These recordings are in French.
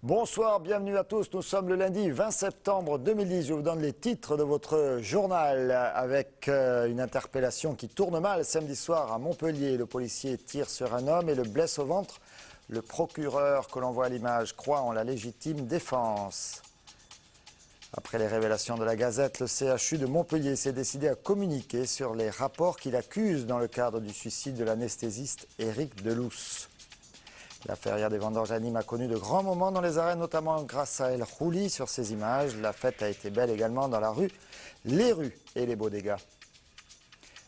Bonsoir, bienvenue à tous. Nous sommes le lundi 20 septembre 2010. Je vous donne les titres de votre journal avec une interpellation qui tourne mal samedi soir à Montpellier. Le policier tire sur un homme et le blesse au ventre. Le procureur que l'on voit à l'image croit en la légitime défense. Après les révélations de la Gazette, le CHU de Montpellier s'est décidé à communiquer sur les rapports qu'il accuse dans le cadre du suicide de l'anesthésiste Éric Delousse. La feria des vendanges à Nîmes a connu de grands moments dans les arènes, notamment grâce à El Rouli sur ces images. La fête a été belle également dans la rue, les rues et les beaux dégâts.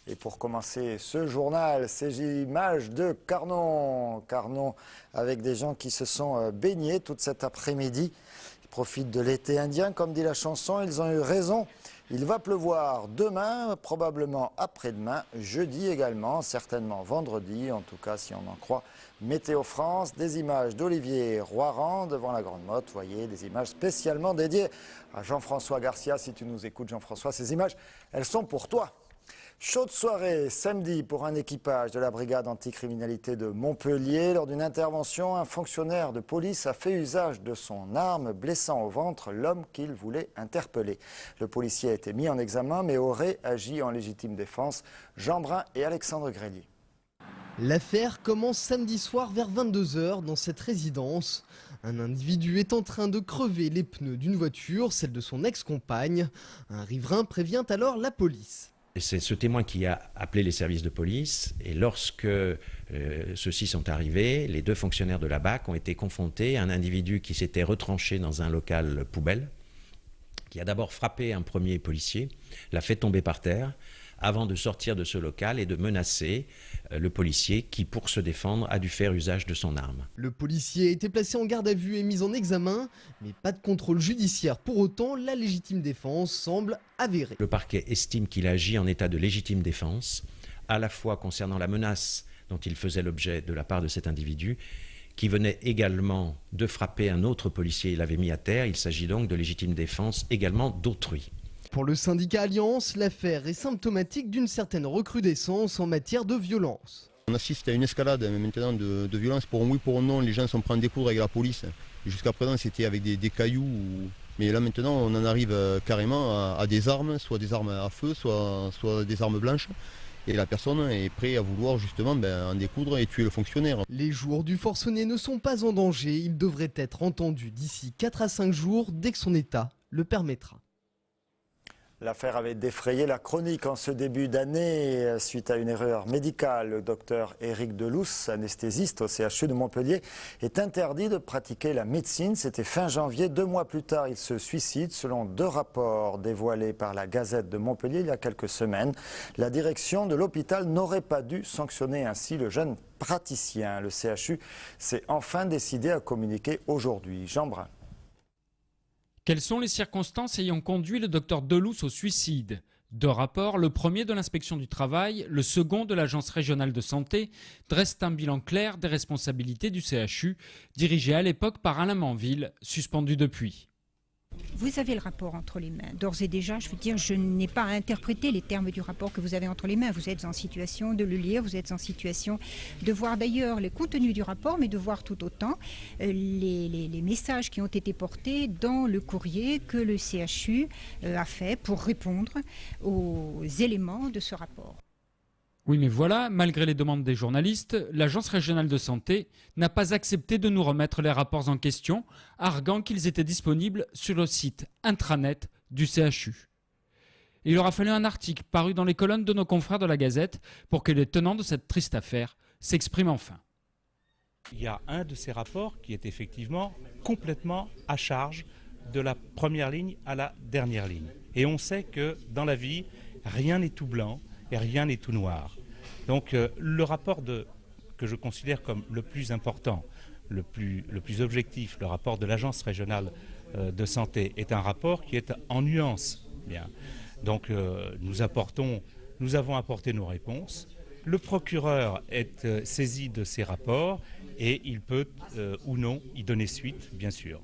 Et pour commencer ce journal, ces images de Carnon. Carnon avec des gens qui se sont baignés toute cet après-midi. Ils profitent de l'été indien, comme dit la chanson. Ils ont eu raison. Il va pleuvoir demain, probablement après-demain, jeudi également, certainement vendredi, en tout cas si on en croit Météo France. Des images d'Olivier Roiran devant la Grande Motte, vous voyez, des images spécialement dédiées à Jean-François Garcia. Si tu nous écoutes Jean-François, ces images, elles sont pour toi. Chaude soirée samedi pour un équipage de la brigade anticriminalité de Montpellier. Lors d'une intervention, un fonctionnaire de police a fait usage de son arme, blessant au ventre l'homme qu'il voulait interpeller. Le policier a été mis en examen mais aurait agi en légitime défense. Jean Brun et Alexandre Grélier. L'affaire commence samedi soir vers 22 h dans cette résidence. Un individu est en train de crever les pneus d'une voiture, celle de son ex-compagne. Un riverain prévient alors la police. C'est ce témoin qui a appelé les services de police et lorsque ceux-ci sont arrivés, les deux fonctionnaires de la BAC ont été confrontés à un individu qui s'était retranché dans un local poubelle, qui a d'abord frappé un premier policier, l'a fait tomber par terre, avant de sortir de ce local et de menacer le policier qui, pour se défendre, a dû faire usage de son arme. Le policier a été placé en garde à vue et mis en examen, mais pas de contrôle judiciaire. Pour autant, la légitime défense semble avérée. Le parquet estime qu'il agit en état de légitime défense, à la fois concernant la menace dont il faisait l'objet de la part de cet individu, qui venait également de frapper un autre policier et l'avait mis à terre. Il s'agit donc de légitime défense également d'autrui. Pour le syndicat Alliance, l'affaire est symptomatique d'une certaine recrudescence en matière de violence. On assiste à une escalade maintenant de violence. Pour un oui, pour un non, les gens sont prêts à découdre avec la police. Jusqu'à présent, c'était avec des cailloux. Mais là maintenant, on en arrive carrément à des armes, soit des armes à feu, soit des armes blanches. Et la personne est prête à vouloir justement en découdre et tuer le fonctionnaire. Les jours du forcené ne sont pas en danger. Il devrait être entendu d'ici 4 à 5 jours, dès que son état le permettra. L'affaire avait défrayé la chronique en ce début d'année suite à une erreur médicale. Le docteur Éric Delousse, anesthésiste au CHU de Montpellier, est interdit de pratiquer la médecine. C'était fin janvier. 2 mois plus tard, il se suicide selon 2 rapports dévoilés par la Gazette de Montpellier il y a quelques semaines. La direction de l'hôpital n'aurait pas dû sanctionner ainsi le jeune praticien. Le CHU s'est enfin décidé à communiquer aujourd'hui. Jean Brun. Quelles sont les circonstances ayant conduit le docteur Delousse au suicide? 2 rapports, le premier de l'inspection du travail, le second de l'agence régionale de santé, dressent un bilan clair des responsabilités du CHU, dirigé à l'époque par Alain Manville, suspendu depuis. Vous avez le rapport entre les mains. D'ores et déjà, je veux dire, je n'ai pas à interpréter les termes du rapport que vous avez entre les mains. Vous êtes en situation de le lire, vous êtes en situation de voir d'ailleurs les contenus du rapport, mais de voir tout autant les messages qui ont été portés dans le courrier que le CHU a fait pour répondre aux éléments de ce rapport. Oui, mais voilà, malgré les demandes des journalistes, l'agence régionale de santé n'a pas accepté de nous remettre les rapports en question, arguant qu'ils étaient disponibles sur le site intranet du CHU. Il aura fallu un article paru dans les colonnes de nos confrères de la Gazette pour que les tenants de cette triste affaire s'expriment enfin. Il y a un de ces rapports qui est effectivement complètement à charge de la première ligne à la dernière ligne. Et on sait que dans la vie, rien n'est tout blanc. Et rien n'est tout noir. Donc le rapport que je considère comme le plus important, le plus objectif, le rapport de l'agence régionale de santé, est un rapport qui est en nuances. Bien. Donc nous avons apporté nos réponses. Le procureur est saisi de ces rapports et il peut ou non y donner suite, bien sûr.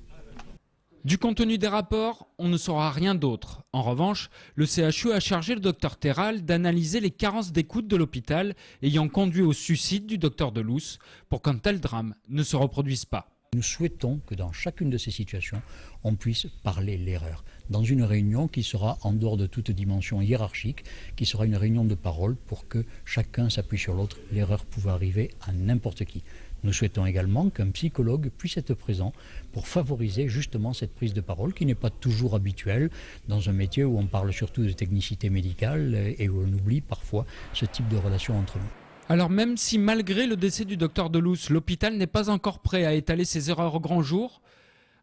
Du contenu des rapports, on ne saura rien d'autre. En revanche, le CHU a chargé le docteur Terral d'analyser les carences d'écoute de l'hôpital ayant conduit au suicide du docteur Delousse pour qu'un tel drame ne se reproduise pas. Nous souhaitons que dans chacune de ces situations, on puisse parler l'erreur. Dans une réunion qui sera en dehors de toute dimension hiérarchique, qui sera une réunion de parole pour que chacun s'appuie sur l'autre. L'erreur pouvait arriver à n'importe qui. Nous souhaitons également qu'un psychologue puisse être présent pour favoriser justement cette prise de parole qui n'est pas toujours habituelle dans un métier où on parle surtout de technicité médicale et où on oublie parfois ce type de relation entre nous. Alors même si malgré le décès du docteur Delousse, l'hôpital n'est pas encore prêt à étaler ses erreurs au grand jour,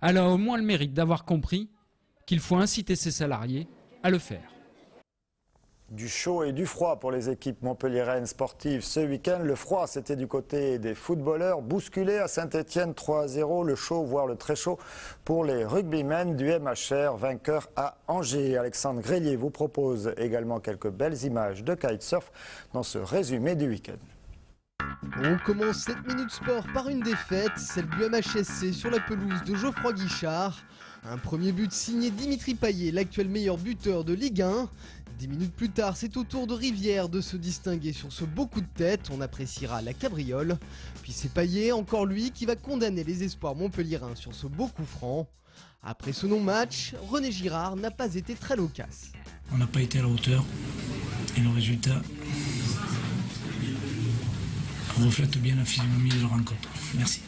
elle a au moins le mérite d'avoir compris qu'il faut inciter ses salariés à le faire. Du chaud et du froid pour les équipes montpelliéraines sportives ce week-end. Le froid, c'était du côté des footballeurs, bousculés à Saint-Etienne 3-0. Le chaud, voire le très chaud pour les rugbymen du MHR, vainqueur à Angers. Alexandre Grélier vous propose également quelques belles images de kitesurf dans ce résumé du week-end. On commence 7 minutes sport par une défaite, celle du MHSC sur la pelouse de Geoffroy Guichard. Un premier but signé Dimitri Payet, l'actuel meilleur buteur de Ligue 1. 10 minutes plus tard, c'est au tour de Rivière de se distinguer sur ce beau coup de tête. On appréciera la cabriole. Puis c'est Payet, encore lui, qui va condamner les espoirs montpelliérains sur ce beau coup franc. Après ce non-match, René Girard n'a pas été très loquace. On n'a pas été à la hauteur et le résultat reflète bien la physionomie de la rencontre. Merci.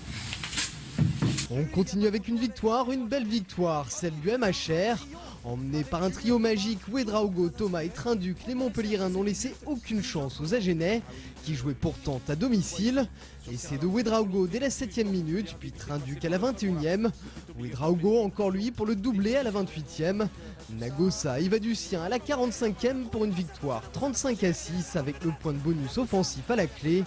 On continue avec une victoire, une belle victoire, celle du MHR. Emmené par un trio magique, Ouedraogo, Thomas et Trinduc, les Montpelliérains n'ont laissé aucune chance aux Agenais, qui jouaient pourtant à domicile. Et c'est de Ouedraogo dès la 7e minute, puis Trinduc à la 21e. Ouedraogo encore lui pour le doubler à la 28e. Nagosa y va du sien à la 45e pour une victoire 35-6 avec le point de bonus offensif à la clé.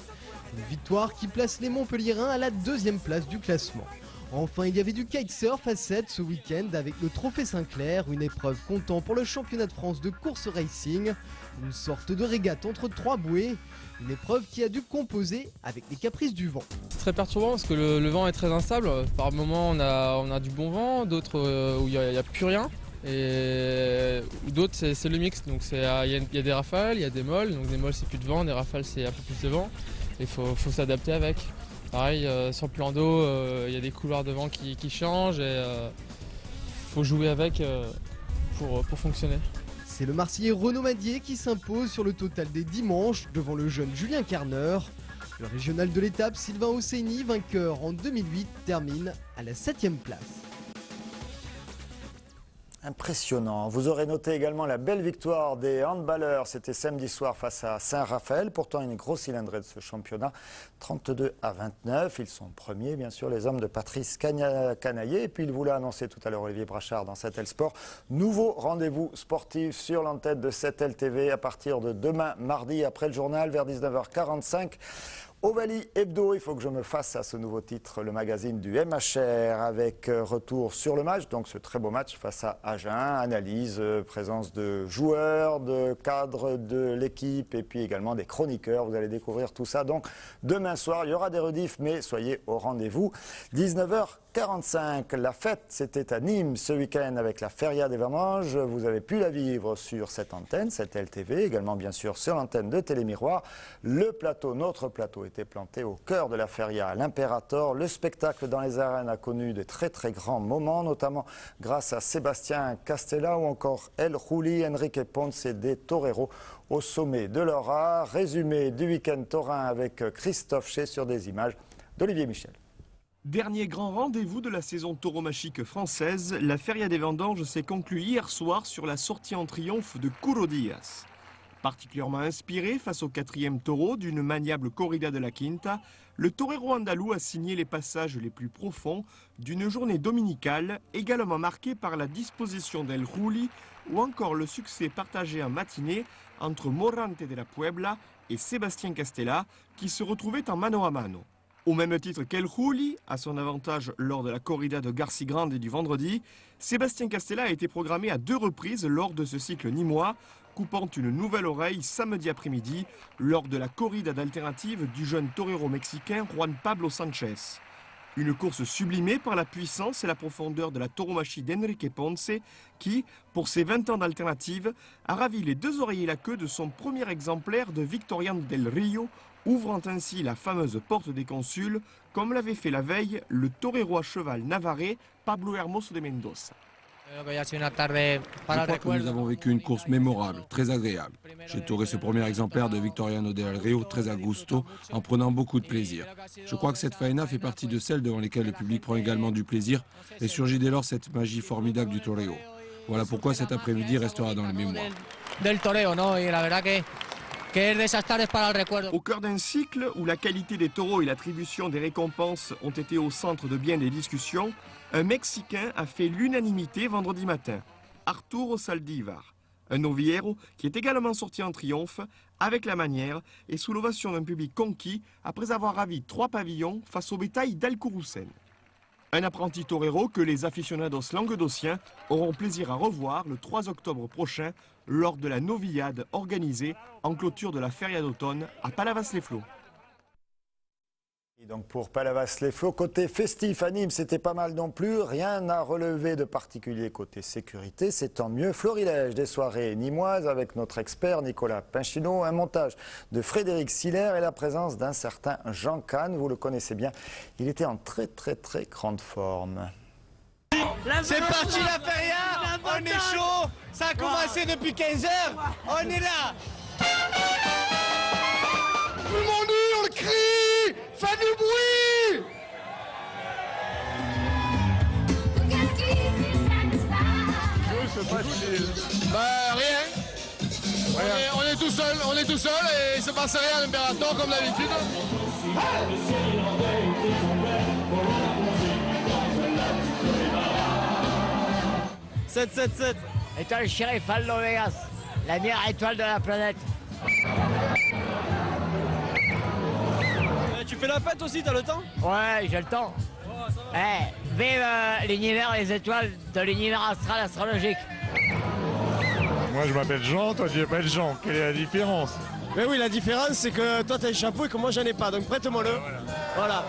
Une victoire qui place les Montpelliérains à la 2e place du classement. Enfin, il y avait du kitesurf à 7 ce week-end avec le Trophée Saint-Clair, une épreuve comptant pour le championnat de France de course racing. Une sorte de régate entre 3 bouées, une épreuve qui a dû composer avec les caprices du vent. C'est très perturbant parce que le vent est très instable. Par moments, on a du bon vent, d'autres où il n'y a plus rien. Et d'autres, c'est le mix. Donc il y a des rafales, il y a des molles. Donc des molles, c'est plus de vent, des rafales, c'est un peu plus de vent. Il faut s'adapter avec. Pareil, sur le plan d'eau, il y a des couloirs de vent qui changent et faut jouer avec pour fonctionner. C'est le Marseillais Renaud Madier qui s'impose sur le total des dimanches devant le jeune Julien Carner. Le régional de l'étape, Sylvain Hosseini, vainqueur en 2008, termine à la 7e place. Impressionnant. Vous aurez noté également la belle victoire des handballeurs. C'était samedi soir face à Saint-Raphaël. Pourtant, une grosse cylindrée de ce championnat. 32-29. Ils sont premiers, bien sûr, les hommes de Patrice Canaillé. Et puis, il vous l'a annoncé tout à l'heure, Olivier Brachard, dans 7L Sport. Nouveau rendez-vous sportif sur l'antenne de 7L TV à partir de demain, mardi, après le journal, vers 19h45. Ovalie Hebdo, il faut que je me fasse à ce nouveau titre, le magazine du MHR, avec retour sur le match, donc ce très beau match face à Agen, analyse, présence de joueurs, de cadres de l'équipe et puis également des chroniqueurs. Vous allez découvrir tout ça. Donc demain soir, il y aura des rediffs, mais soyez au rendez-vous. 19h45, la fête, c'était à Nîmes ce week-end avec la Feria des Vendanges. Vous avez pu la vivre sur cette antenne, cette LTV, également bien sûr sur l'antenne de Télémiroir. Le plateau, notre plateau, était planté au cœur de la Feria à l'Imperator. Le spectacle dans les arènes a connu de très très grands moments, notamment grâce à Sébastien Castella ou encore El Juli, Enrique Ponce et des toreros au sommet de leur art. Résumé du week-end taurin avec Christophe Chez sur des images d'Olivier Michel. Dernier grand rendez-vous de la saison tauromachique française, la Feria des Vendanges s'est conclue hier soir sur la sortie en triomphe de Curo Diaz. Particulièrement inspiré face au 4e taureau d'une maniable corrida de la Quinta, le torero andalou a signé les passages les plus profonds d'une journée dominicale, également marquée par la disposition d'El Juli ou encore le succès partagé en matinée entre Morante de la Puebla et Sébastien Castella qui se retrouvaient en mano à mano. Au même titre qu'El Juli, à son avantage lors de la corrida de Garci Grande du vendredi, Sébastien Castella a été programmé à 2 reprises lors de ce cycle nîmois, coupant une nouvelle oreille samedi après-midi lors de la corrida d'alternative du jeune torero mexicain Juan Pablo Sanchez. Une course sublimée par la puissance et la profondeur de la tauromachie d'Enrique Ponce qui, pour ses 20 ans d'alternative, a ravi les 2 oreilles et la queue de son premier exemplaire de Victoriano del Rio ouvrant ainsi la fameuse porte des consuls, comme l'avait fait la veille le torero à cheval navarrais Pablo Hermoso de Mendoza. Je crois que nous avons vécu une course mémorable, très agréable. J'ai touré ce premier exemplaire de Victoriano del Rio très à gusto, en prenant beaucoup de plaisir. Je crois que cette faena fait partie de celles devant lesquelles le public prend également du plaisir et surgit dès lors cette magie formidable du toreo. Voilà pourquoi cet après-midi restera dans les mémoires. Au cœur d'un cycle où la qualité des taureaux et l'attribution des récompenses ont été au centre de bien des discussions, un Mexicain a fait l'unanimité vendredi matin, Arturo Saldívar, un novillero qui est également sorti en triomphe avec la manière et sous l'ovation d'un public conquis après avoir ravi 3 pavillons face au bétail d'Alcurucén. Un apprenti torero que les aficionados languedociens auront plaisir à revoir le 3 octobre prochain lors de la novillade organisée en clôture de la Feria d'automne à Palavas-les-Flots. Et donc pour Palavas-les-Flots, côté festif à Nîmes, c'était pas mal non plus. Rien à relever de particulier côté sécurité, c'est tant mieux. Florilège des soirées nîmoises avec notre expert Nicolas Pinchino, un montage de Frédéric Siller et la présence d'un certain Jean Kahn. Vous le connaissez bien, il était en très grande forme. C'est parti la feria, on est chaud, ça a commencé depuis 15 heures, on est là. Tout le monde hurle, crie, fait du bruit. Que se passe-t-il? Bah rien. On est tout seul et il se passe rien à l'impérator comme d'habitude. 777. Étoile shérif Aldo Vegas, la meilleure étoile de la planète. Tu fais la fête aussi, t'as le temps? Ouais, j'ai le temps. Vive l'univers, les étoiles de l'univers astral astrologique. Moi je m'appelle Jean, toi tu t'appelles Jean, quelle est la différence? Mais oui, la différence c'est que toi t'as le chapeau et que moi j'en ai pas, donc prête-moi-le. Voilà.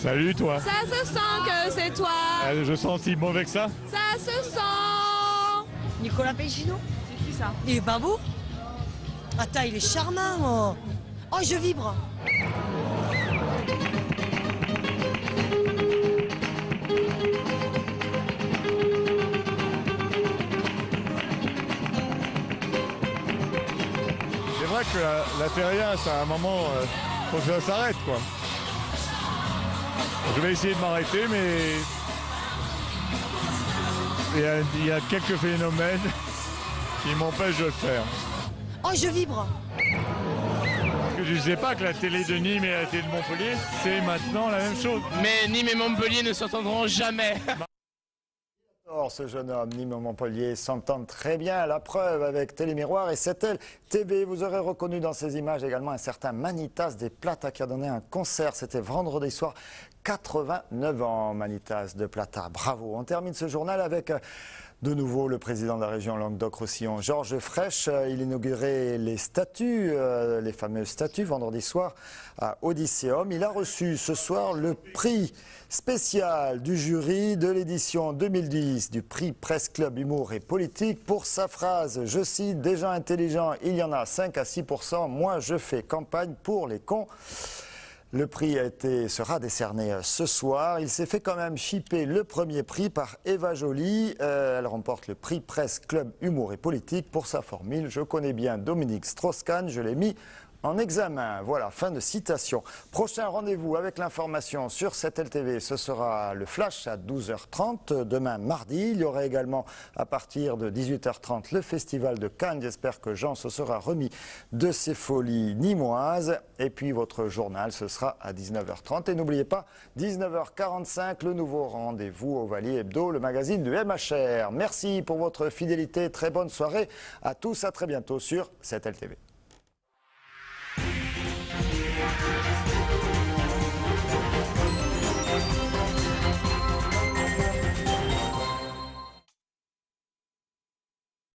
Salut toi. Ça se sent que c'est toi. Je sens si mauvais que ça. Ça se sent. Nicolas Pinchino. C'est qui ça? Il est pas beau? Attends, il est charmant. Oh, je vibre. C'est vrai que la feria, c'est un moment, faut que ça s'arrête quoi. Je vais essayer de m'arrêter, mais il y a quelques phénomènes qui m'empêchent de le faire. Oh, je vibre. Parce que je ne sais pas que la télé de Nîmes et la télé de Montpellier, c'est maintenant la même chose. Mais Nîmes et Montpellier ne s'entendront jamais. Or, ce jeune homme, Nîmes-Montpellier, s'entend très bien. La preuve avec Télémiroir et CETEL TV. Vous aurez reconnu dans ces images également un certain Manitas des Plata qui a donné un concert. C'était vendredi soir. 89 ans, Manitas de Plata. Bravo. On termine ce journal avec de nouveau le président de la région Languedoc-Roussillon, Georges Frêche. Il inaugurait les statues, les fameuses statues, vendredi soir à Odysseum. Il a reçu ce soir le prix spécial du jury de l'édition 2010 du prix Presse Club Humour et Politique pour sa phrase, je cite, « Des gens intelligents, il y en a 5 à 6%, moi je fais campagne pour les cons ». Le prix sera décerné ce soir. Il s'est fait quand même chipper le premier prix par Eva Joly. Elle remporte le prix Presse Club Humour et Politique pour sa formule. Je connais bien Dominique Strauss-Kahn, je l'ai mis en examen. Voilà, fin de citation. Prochain rendez-vous avec l'information sur CETEL TV, ce sera le Flash à 12h30. Demain, mardi, il y aura également à partir de 18h30 le Festival de Cannes. J'espère que Jean se sera remis de ses folies nîmoises. Et puis votre journal, ce sera à 19h30. Et n'oubliez pas, 19h45, le nouveau rendez-vous au Valier Hebdo, le magazine du MHR. Merci pour votre fidélité. Très bonne soirée à tous. À très bientôt sur CETEL TV.